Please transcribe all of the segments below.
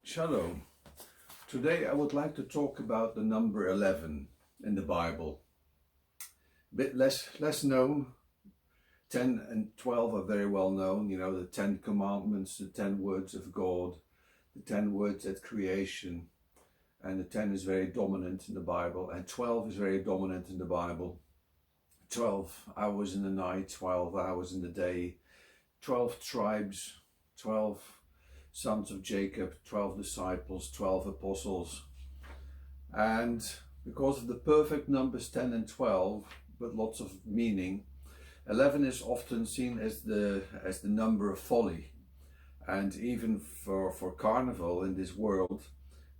Shalom. Today I would like to talk about the number 11 in the Bible. A bit less known. 10 and 12 are very well known. You know, the 10 commandments, the 10 words of God, the 10 words at creation. And the 10 is very dominant in the Bible. And 12 is very dominant in the Bible. 12 hours in the night, 12 hours in the day, 12 tribes, 12 sons of Jacob, 12 disciples, 12 apostles. And because of the perfect numbers 10 and 12, with lots of meaning, 11 is often seen as the number of folly. And even for carnival in this world,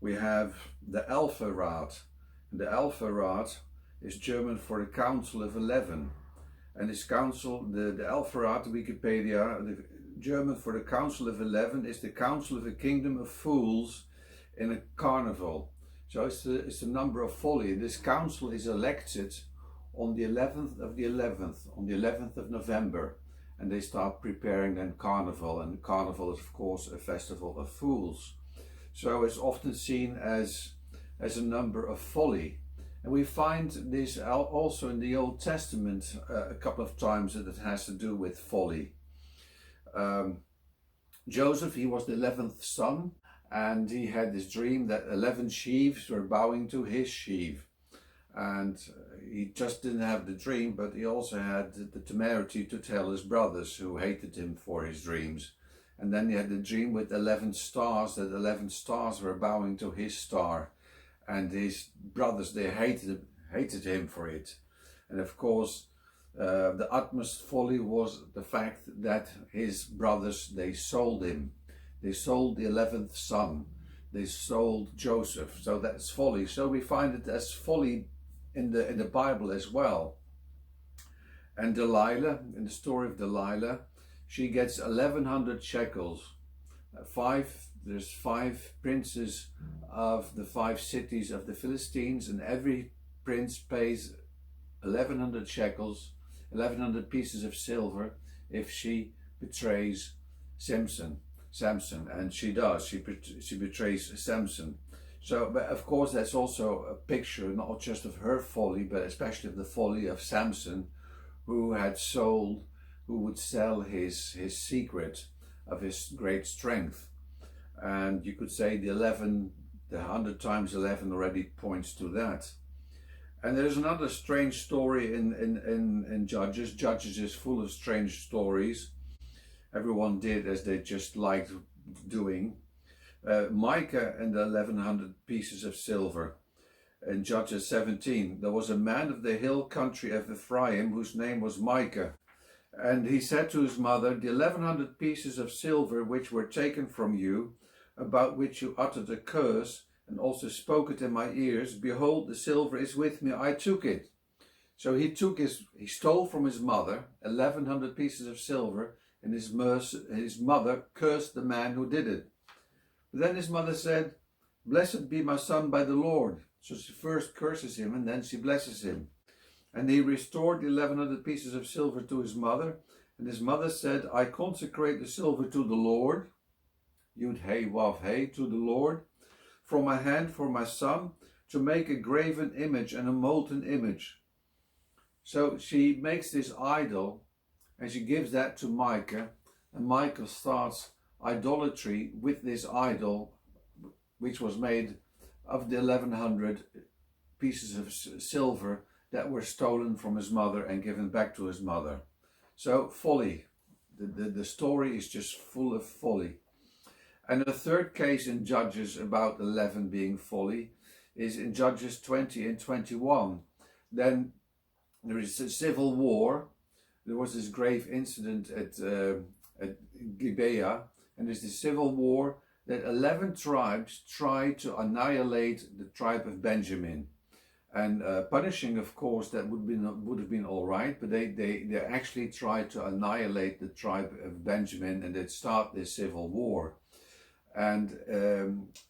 we have the Alpha Rad. And the Alpha Rad is German for the Council of 11. And this council, the Alpha Rad, Wikipedia, the German for the Council of 11 is the Council of a Kingdom of Fools in a carnival. So it's the number of folly. This council is elected on the 11th of the 11th, on the 11th of November, and they start preparing then carnival, and carnival is of course a festival of fools. So it's often seen as a number of folly. And we find this also in the Old Testament a couple of times that it has to do with folly. Joseph, he was the 11th son, and he had this dream that 11 sheaves were bowing to his sheaf. And he just didn't have the dream, but he also had the temerity to tell his brothers, who hated him for his dreams. And then he had the dream with 11 stars, that 11 stars were bowing to his star. And his brothers, they hated him for it. And of course, the utmost folly was the fact that his brothers, they sold him. They sold the 11th son. They sold Joseph. So that's folly. So we find it as folly in the Bible as well. And Delilah, in the story of Delilah, she gets 1100 shekels. There's 5 princes of the 5 cities of the Philistines, and every prince pays 1100 shekels, 1100 pieces of silver, if she betrays Samson, and she does. She betrays Samson. So, but of course, that's also a picture not just of her folly, but especially of the folly of Samson, who would sell his secret of his great strength. And you could say the 100 times 11 already points to that. And there's another strange story in Judges. Judges is full of strange stories. Everyone did as they just liked doing. Micah and the 1100 pieces of silver. In Judges 17, there was a man of the hill country of Ephraim whose name was Micah. And he said to his mother, the 1100 pieces of silver which were taken from you, about which you uttered a curse, and also spoke it in my ears, behold, the silver is with me, I took it. So he stole from his mother 1100 pieces of silver, and his mother cursed the man who did it. But then his mother said, blessed be my son by the Lord. So she first curses him, and then she blesses him. And he restored the 1100 pieces of silver to his mother, and his mother said, I consecrate the silver to the Lord, Yud Hey Wav Hey, to the Lord, from my hand for my son, to make a graven image and a molten image. So she makes this idol, and she gives that to Micah, and Micah starts idolatry with this idol, which was made of the 1100 pieces of silver that were stolen from his mother and given back to his mother. So folly. The story is just full of folly. And the third case in Judges about 11 being folly is in Judges 20 and 21. Then there is a civil war. There was this grave incident at Gibeah, and there's this civil war that 11 tribes tried to annihilate the tribe of Benjamin. And punishing, of course, that would have been all right, but they actually tried to annihilate the tribe of Benjamin, and they'd start this civil war. And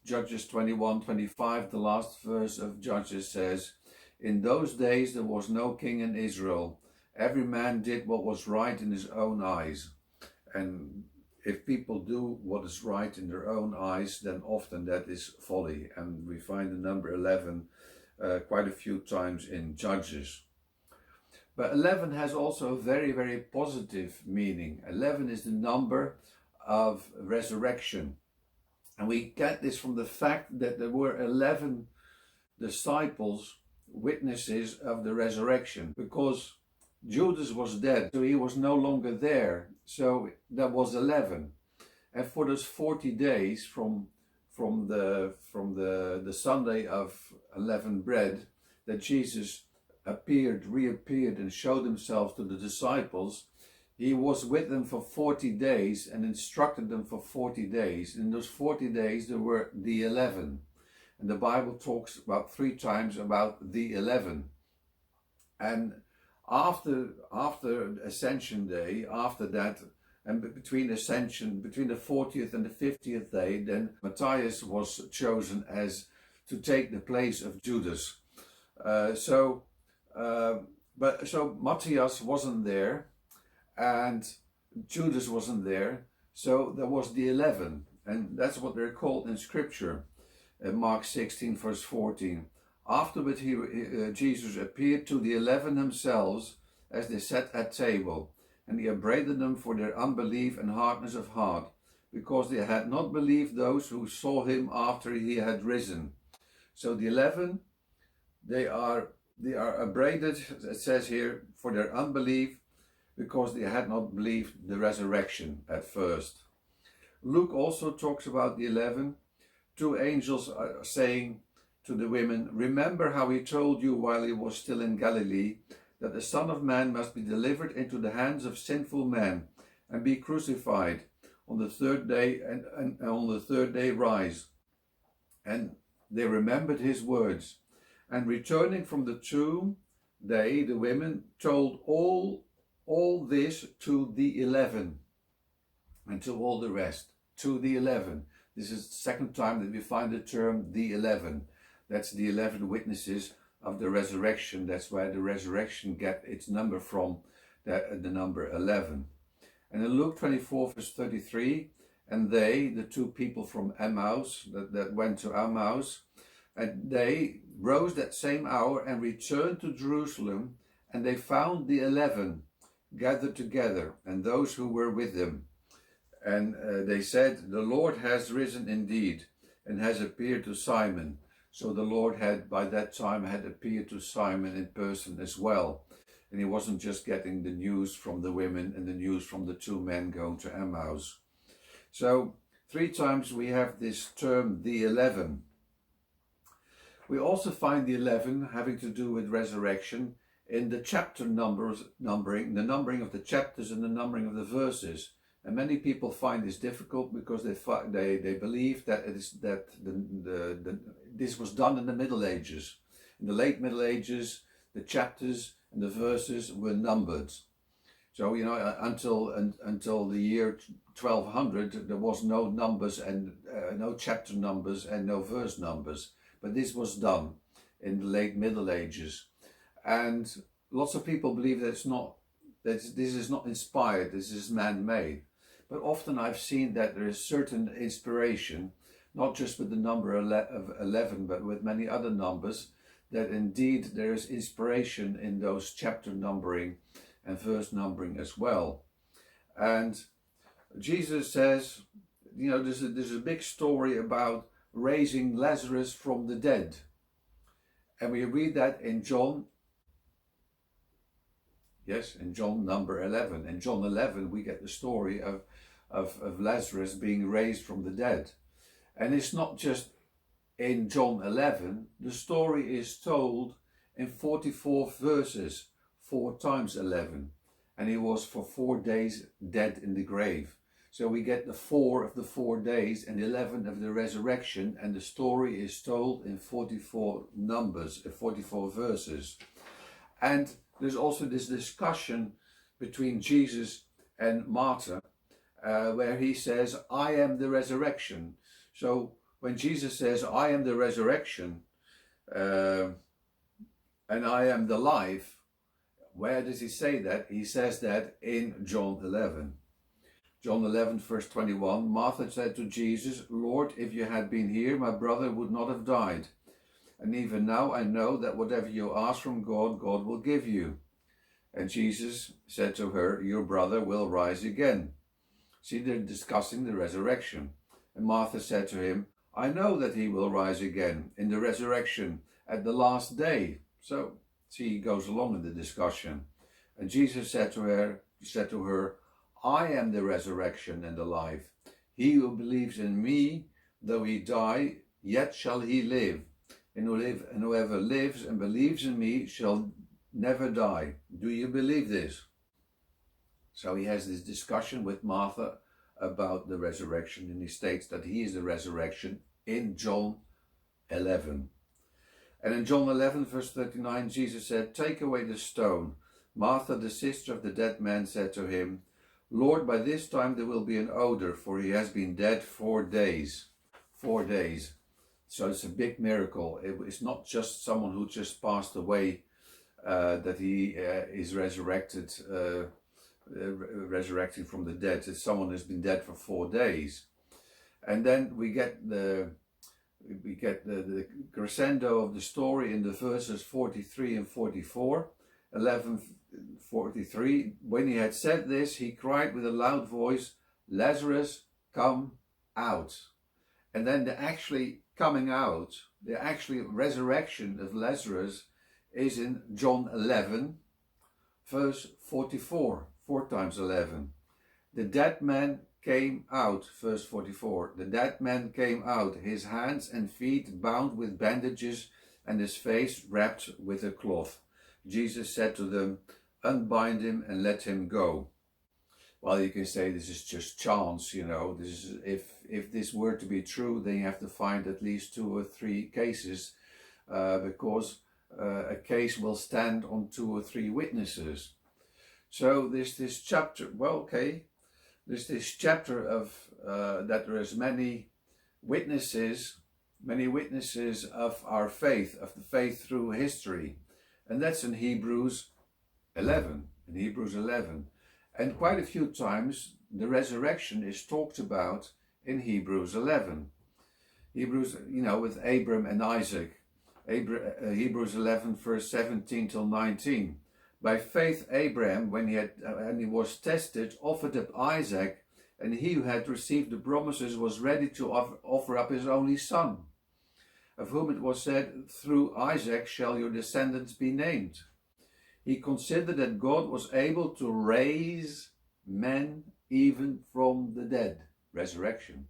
Judges 21:25, the last verse of Judges says, in those days there was no king in Israel. Every man did what was right in his own eyes. And if people do what is right in their own eyes, then often that is folly. And we find the number 11 quite a few times in Judges. But 11 has also a very, very positive meaning. 11 is the number of resurrection. And we get this from the fact that there were 11 disciples, witnesses of the resurrection, because Judas was dead, so he was no longer there. So that was 11. And for those 40 days from the Sunday of unleavened bread, that Jesus reappeared and showed himself to the disciples, he was with them for 40 days and instructed them for 40 days. In those 40 days there were the 11. And the Bible talks about 3 times about the 11. And after Ascension Day, after that, and between the 40th and the 50th day, then Matthias was chosen as to take the place of Judas. So Matthias wasn't there, and Judas wasn't there, so there was the 11, and that's what they're called in Scripture. Mark 16 verse 14. Afterward Jesus appeared to the 11 themselves as they sat at table, and he upbraided them for their unbelief and hardness of heart, because they had not believed those who saw him after he had risen. So the 11, they are upbraided, it says here, for their unbelief, because they had not believed the resurrection at first. Luke also talks about the 11. 2 angels are saying to the women, remember how he told you while he was still in Galilee, that the Son of Man must be delivered into the hands of sinful men and be crucified, on the third day and on the third day rise. And they remembered his words. And returning from the tomb, they, the women, told all this to the 11 and to all the rest. To the 11. This is the second time that we find the term the 11. That's the 11 witnesses of the resurrection. That's where the resurrection get its number from, the number 11. And in Luke 24 verse 33, and they, the 2 people from Emmaus, that went to Emmaus, and they rose that same hour and returned to Jerusalem, and they found the 11 gathered together, and those who were with them. And they said, the Lord has risen indeed, and has appeared to Simon. So the Lord had, by that time, had appeared to Simon in person as well. And he wasn't just getting the news from the women and the news from the 2 men going to Emmaus. So 3 times we have this term, the 11. We also find the 11 having to do with resurrection in the chapter numbering, the numbering of the chapters and the numbering of the verses. And many people find this difficult because they believe that this was done in the Middle Ages. In the late Middle Ages, the chapters and the verses were numbered. So, you know, until the year 1200, there was no numbers and no chapter numbers and no verse numbers. But this was done in the late Middle Ages. And lots of people believe that this is not inspired, this is man-made. But often I've seen that there is certain inspiration, not just with the number of 11, but with many other numbers, that indeed there is inspiration in those chapter numbering and verse numbering as well. And Jesus says, you know, there's a big story about raising Lazarus from the dead. And we read that in John. Yes, in John number 11. In John 11, we get the story of Lazarus being raised from the dead. And it's not just in John 11. The story is told in 44 verses, 4 times 11. And he was for 4 days dead in the grave. So we get the 4 of the 4 days and 11 of the resurrection. And the story is told in 44 numbers, 44 verses. And there's also this discussion between Jesus and Martha, where he says, I am the resurrection. So when Jesus says, I am the resurrection, and I am the life, where does he say that? He says that in John 11. John 11 verse 21, Martha said to Jesus, Lord, if you had been here, my brother would not have died. And even now I know that whatever you ask from God, God will give you. And Jesus said to her, your brother will rise again. See, they're discussing the resurrection. And Martha said to him, I know that he will rise again in the resurrection at the last day. So, see, he goes along in the discussion. And Jesus said to her, I am the resurrection and the life. He who believes in me, though he die, yet shall he live. And whoever lives and believes in me shall never die. Do you believe this? So he has this discussion with Martha about the resurrection, and he states that he is the resurrection in John 11. And in John 11 verse 39, Jesus said, take away the stone. Martha, the sister of the dead man, said to him, Lord, by this time there will be an odor, for he has been dead 4 days. 4 days. So it's a big miracle. It's not just someone who just passed away, that he is resurrected, resurrecting from the dead. It's someone who's been dead for 4 days. And then we get the crescendo of the story in the verses 43 and 44. 11:43. When he had said this, he cried with a loud voice, Lazarus, come out. And then the actually coming out, the actually resurrection of Lazarus is in John 11, verse 44, 4 times 11. The dead man came out, verse 44. The dead man came out, his hands and feet bound with bandages and his face wrapped with a cloth. Jesus said to them, unbind him and let him go. Well, you can say this is just chance, you know. This is, if this were to be true, then you have to find at least 2 or 3 cases, because a case will stand on 2 or 3 witnesses. So there's this chapter, well, okay, there's this chapter of that there is many witnesses of our faith, of the faith through history. And that's in Hebrews 11. In Hebrews 11. And quite a few times the resurrection is talked about in Hebrews 11. Hebrews, you know, with Abram and Isaac. Hebrews 11 verse 17 till 19. By faith Abraham, when he was tested, offered up Isaac, and he who had received the promises was ready to offer up his only son, of whom it was said, through Isaac shall your descendants be named. He considered that God was able to raise men even from the dead. Resurrection.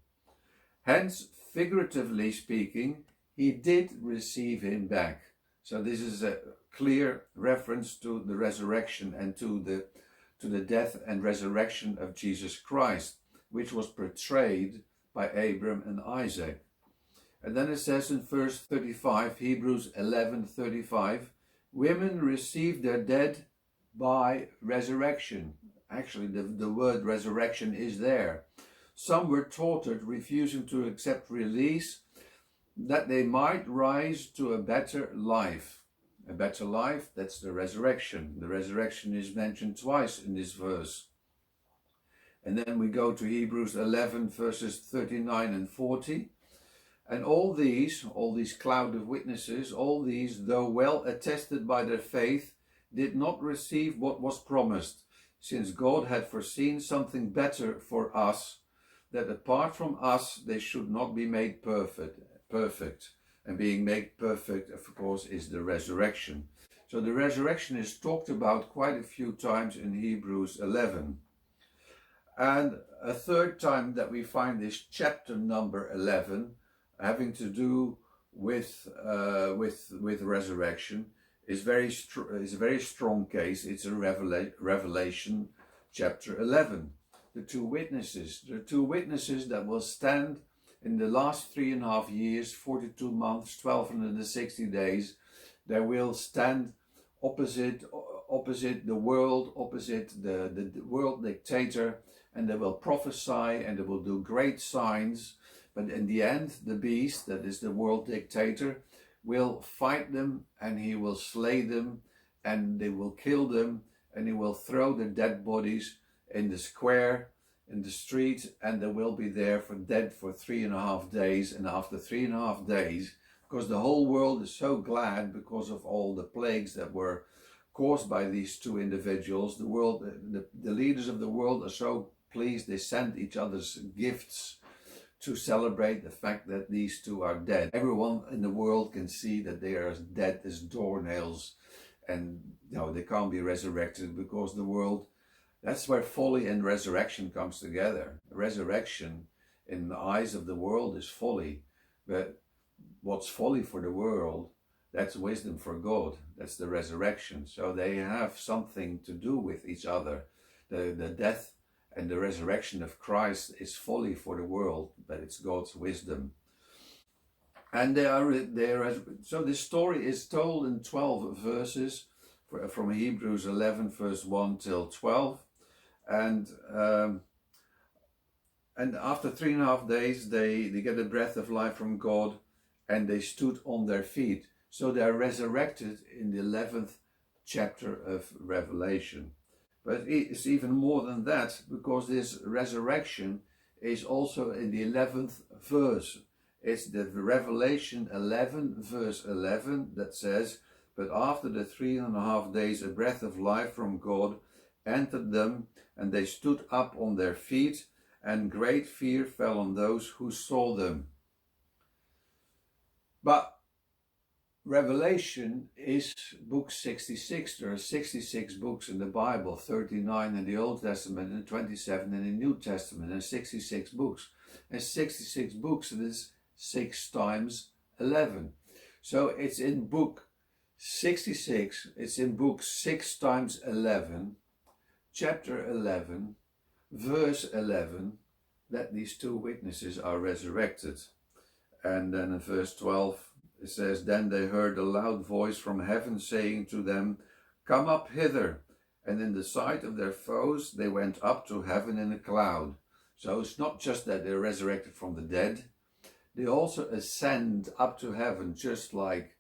Hence, figuratively speaking, he did receive him back. So this is a clear reference to the resurrection and to the death and resurrection of Jesus Christ, which was portrayed by Abram and Isaac. And then it says in verse 35, Hebrews 11:35, women received their dead by resurrection. Actually, the word resurrection is there. Some were tortured, refusing to accept release, that they might rise to a better life. A better life, that's the resurrection. The resurrection is mentioned twice in this verse. And then we go to Hebrews 11 verses 39 and 40. And all these cloud of witnesses, all these, though well attested by their faith, did not receive what was promised, since God had foreseen something better for us, that apart from us they should not be made perfect. And being made perfect, of course, is the resurrection. So the resurrection is talked about quite a few times in Hebrews 11. And a third time that we find this chapter number 11 having to do with resurrection is a very strong case. It's a Revelation chapter 11. The 2 witnesses. There are 2 witnesses that will stand in the last 3.5 years, 42 months, 1260 days. They will stand opposite the world, opposite the world dictator, and they will prophesy and they will do great signs. But in the end, the beast, that is the world dictator, will fight them and he will slay them and they will kill them and he will throw their dead bodies in the square in the street, and they will be there for dead for 3.5 days. And after 3.5 days, because the whole world is so glad because of all the plagues that were caused by these two individuals, the leaders of the world are so pleased. They send each other's gifts to celebrate the fact that these two are dead. Everyone in the world can see that they are as dead as doornails, and they can't be resurrected, because the world, that's where folly and resurrection comes together. Resurrection in the eyes of the world is folly, but what's folly for the world, that's wisdom for God. That's the resurrection. So they have something to do with each other. The death and the resurrection of Christ is folly for the world, but it's God's wisdom. And so this story is told in 12 verses from Hebrews 11 verse 1 till 12. And after 3.5 days, they get a breath of life from God, and they stood on their feet. So they are resurrected in the 11th chapter of Revelation. But it's even more than that, because this resurrection is also in the 11th verse. It's the Revelation 11 verse 11 that says, "But after the 3.5 days a breath of life from God entered them, and they stood up on their feet, and great fear fell on those who saw them." But Revelation is book 66. There are 66 books in the Bible, 39 in the Old Testament and 27 in the New Testament, and 66 books. And 66 books, it is 6 times 11. So it's in book 66, it's in book 6 times 11, chapter 11, verse 11, that these two witnesses are resurrected. And then in verse 12, it says, "Then they heard a loud voice from heaven saying to them, 'Come up hither.' And in the sight of their foes, they went up to heaven in a cloud." So it's not just that they're resurrected from the dead, they also ascend up to heaven, just like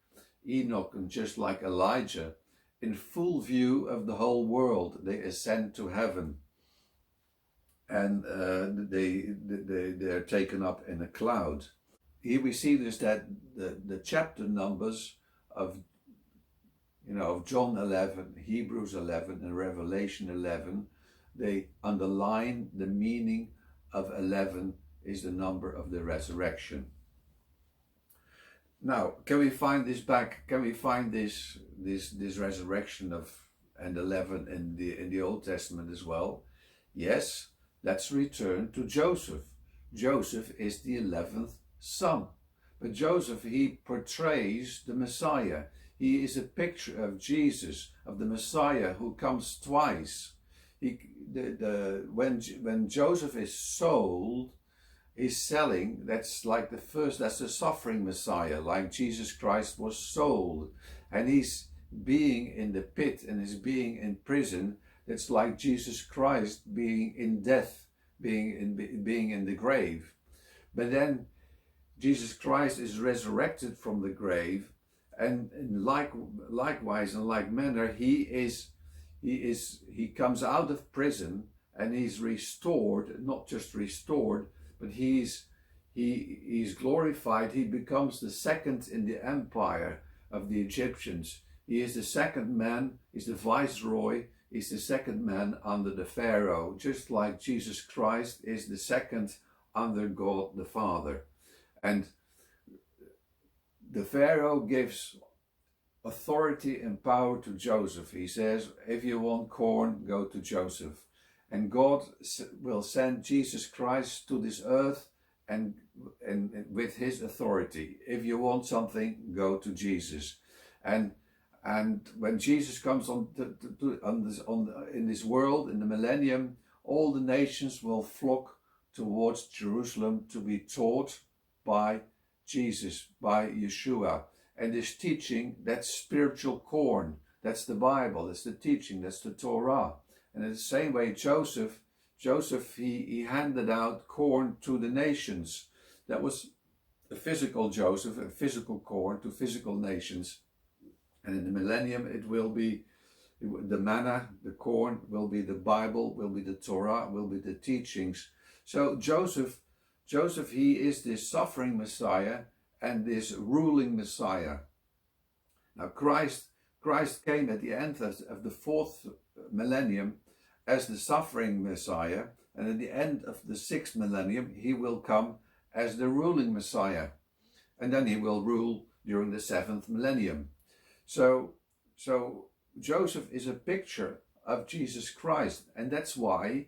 Enoch and just like Elijah. In full view of the whole world, they ascend to heaven. And they're taken up in a cloud. Here we see this, that the chapter numbers of John 11, Hebrews 11 and Revelation 11, they underline the meaning of 11 is the number of the resurrection. Now, can we find this back? Can we find this resurrection of and 11 in the Old Testament as well? Yes, let's return to Joseph. Joseph is the 11th son. But Joseph, he portrays the Messiah. He is a picture of Jesus, of the Messiah who comes twice. When Joseph is sold, he's selling, that's like the first, that's the suffering Messiah, like Jesus Christ was sold. And he's being in the pit and he's being in prison. That's like Jesus Christ being in death, being in the grave. But then Jesus Christ is resurrected from the grave, and likewise in like manner he comes out of prison and he's restored, not just restored, but he's glorified. He becomes the second in the empire of the Egyptians. He is the second man, he's the viceroy, he's the second man under the Pharaoh, just like Jesus Christ is the second under God the Father. And the Pharaoh gives authority and power to Joseph. He says, if you want corn, go to Joseph. And God will send Jesus Christ to this earth and with his authority. If you want something, go to Jesus. And when Jesus comes in this world, in the millennium, all the nations will flock towards Jerusalem to be taught by Jesus, by Yeshua. And this teaching, that's spiritual corn. That's the Bible, that's the teaching, that's the Torah. And in the same way, Joseph, he handed out corn to the nations. That was a physical Joseph, a physical corn to physical nations. And in the millennium, it will be The manna, the corn, will be the Bible, will be the Torah, will be the teachings. So Joseph, he is this suffering Messiah and this ruling Messiah. Now Christ came at the end of the 4th millennium as the suffering Messiah, and at the end of the 6th millennium he will come as the ruling Messiah, and then he will rule during the 7th millennium. So Joseph is a picture of Jesus Christ, and that's why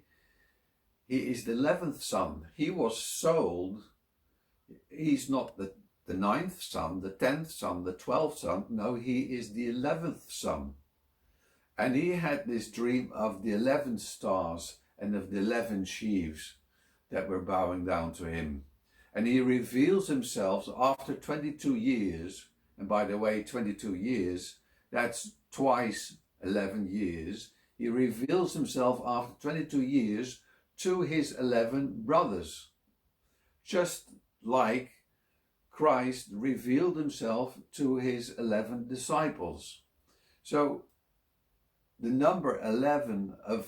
he is the 11th son. He was sold. He's not the 9th son, the 10th son, the 12th son. No, he is the 11th son. And he had this dream of the 11 stars and of the 11 sheaves that were bowing down to him. And he reveals himself after 22 years. And by the way, 22 years, that's twice 11 years. He reveals himself after 22 years to his 11 brothers. Just like Christ revealed himself to his 11 disciples. So the number 11 of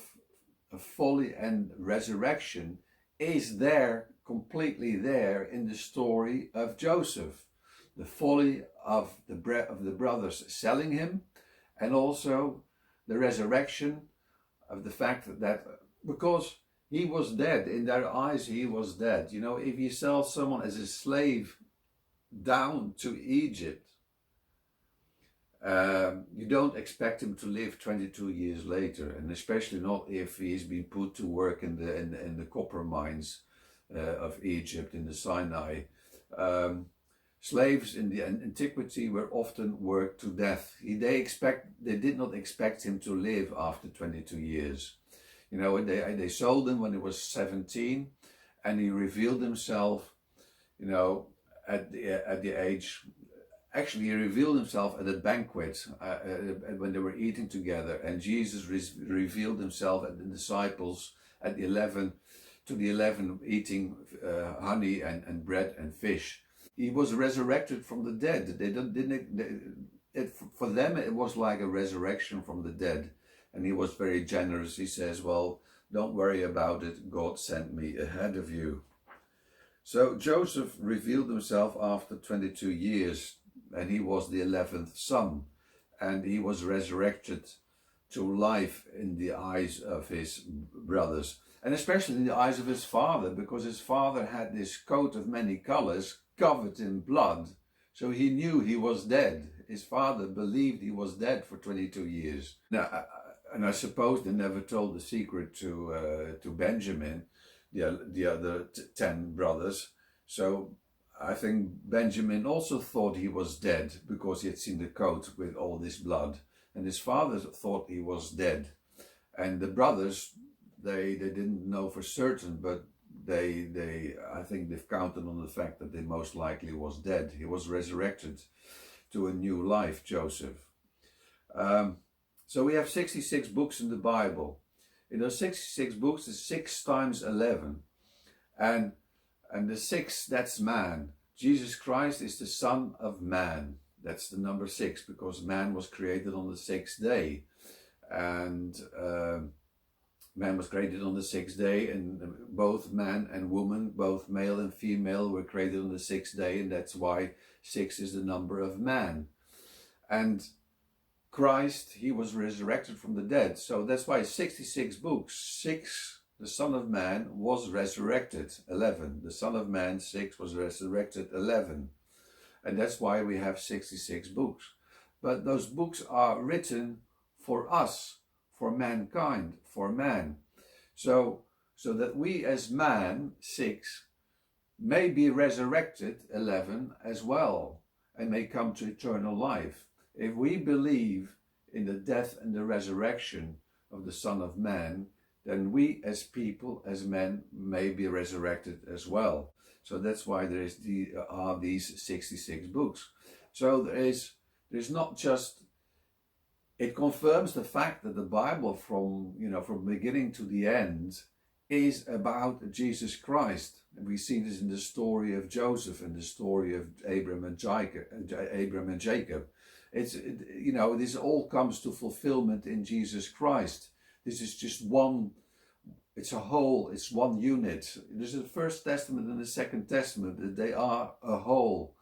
folly and resurrection is there, completely there in the story of Joseph. The folly of the brothers selling him, and also the resurrection of the fact that because he was dead, in their eyes he was dead. You know, if you sell someone as a slave down to Egypt, you don't expect him to live 22 years later, and especially not if he's been put to work in the copper mines of Egypt, in the Sinai. Slaves in the antiquity were often worked to death. They did not expect him to live after 22 years. You know, they sold him when he was 17, and he revealed himself, you know, at the age. Actually, he revealed himself at a banquet when they were eating together, and Jesus revealed himself at the disciples at the 11 eating honey and bread and fish. He was resurrected from the dead. For them, it was like a resurrection from the dead. And he was very generous. He says, well, don't worry about it. God sent me ahead of you. So Joseph revealed himself after 22 years, and he was the 11th son. And he was resurrected to life in the eyes of his brothers, and especially in the eyes of his father, because his father had this coat of many colors covered in blood. So he knew he was dead. His father believed he was dead for 22 years. Now, and I suppose they never told the secret to Benjamin, the other 10 brothers. So I think Benjamin also thought he was dead because he had seen the coat with all this blood. And his father thought he was dead. And the brothers, they didn't know for certain, but I think they've counted on the fact that they most likely was dead. He was resurrected to a new life, Joseph. So we have 66 books in the Bible. In those 66 books, it's 6 times 11. And the 6, that's man. Jesus Christ is the Son of Man. That's the number 6, because man was created on the 6th day. And man was created on the 6th day, and both man and woman, both male and female, were created on the 6th day, and that's why 6 is the number of man. And Christ, he was resurrected from the dead. So that's why 66 books. 6, the Son of Man, was resurrected. 11, the Son of Man, 6, was resurrected. 11. And that's why we have 66 books. But those books are written for us, for mankind, for man. So that we as man, 6, may be resurrected, 11, as well, and may come to eternal life. If we believe in the death and the resurrection of the Son of Man, then we as people, as men, may be resurrected as well. So that's why there are these 66 books. So there's not just, it confirms the fact that the Bible from beginning to the end is about Jesus Christ. And we see this in the story of Joseph and the story of Abram and Jacob. This all comes to fulfillment in Jesus Christ. This is just one, it's a whole, it's one unit. There's the First Testament and the Second Testament, they are a whole.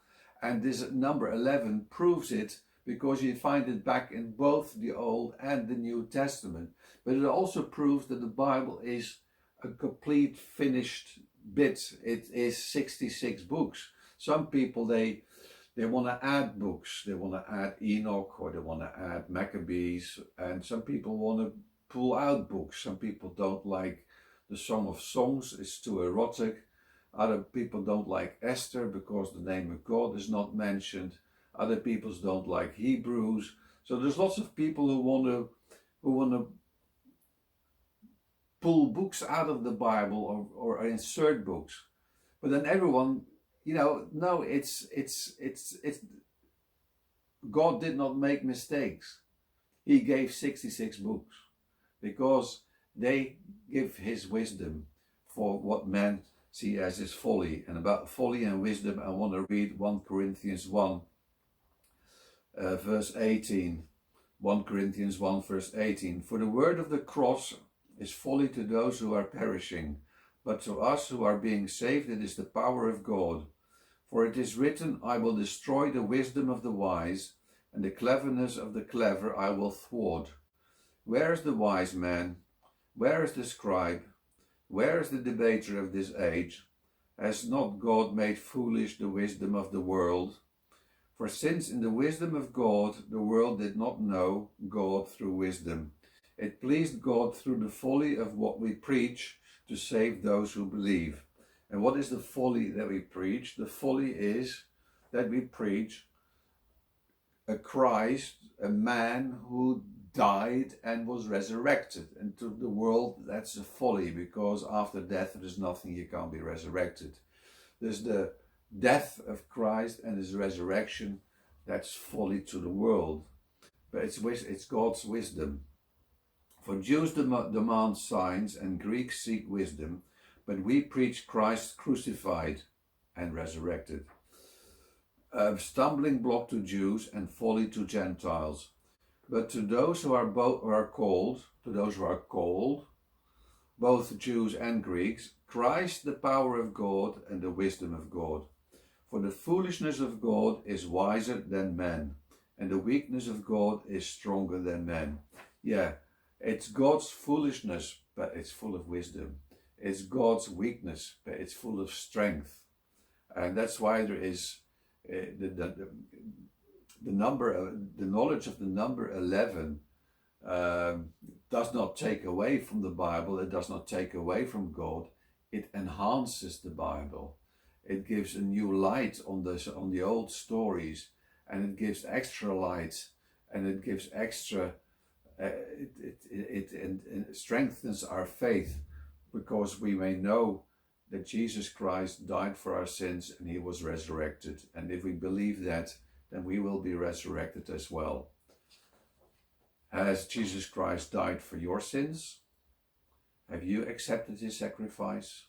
And this number 11 proves it, because you find it back in both the Old and the New Testament. But it also proves that the Bible is a complete finished bit. It is 66 books. Some people, they want to add books. They want to add Enoch, or they want to add Maccabees. And some people want to pull out books. Some people don't like the Song of Songs, it's too erotic. Other people don't like Esther because the name of God is not mentioned. Other people don't like Hebrews. So there's lots of people who want to pull books out of the Bible or insert books. But then everyone, no, it's God did not make mistakes. He gave 66 books because they give his wisdom for what men see as his folly. And about folly and wisdom, I want to read 1 Corinthians 1 verse 18. 1 Corinthians 1 verse 18. For the word of the cross is folly to those who are perishing, but to us who are being saved it is the power of God. For it is written, I will destroy the wisdom of the wise, and the cleverness of the clever I will thwart. Where is the wise man? Where is the scribe? Where is the debater of this age? Has not God made foolish the wisdom of the world? For since in the wisdom of God the world did not know God through wisdom, it pleased God through the folly of what we preach to save those who believe. And what is the folly that we preach? The folly is that we preach a Christ, a man who died and was resurrected. And to the world, that's a folly, because after death there's nothing, you can't be resurrected. There's the death of Christ and his resurrection, that's folly to the world. But it's God's wisdom. For Jews demand signs and Greeks seek wisdom, but we preach Christ crucified and resurrected. A stumbling block to Jews and folly to Gentiles. But to those who are called, both Jews and Greeks, Christ the power of God and the wisdom of God. For the foolishness of God is wiser than men, and the weakness of God is stronger than men. Yeah, it's God's foolishness, but it's full of wisdom. It's God's weakness, but it's full of strength. And that's why there is the knowledge of the number 11 does not take away from the Bible. It does not take away from God. It enhances the Bible. It gives a new light on the old stories, and it gives extra light, and it gives extra. It strengthens our faith, because we may know that Jesus Christ died for our sins and he was resurrected. And if we believe that, then we will be resurrected as well. Has Jesus Christ died for your sins? Have you accepted his sacrifice?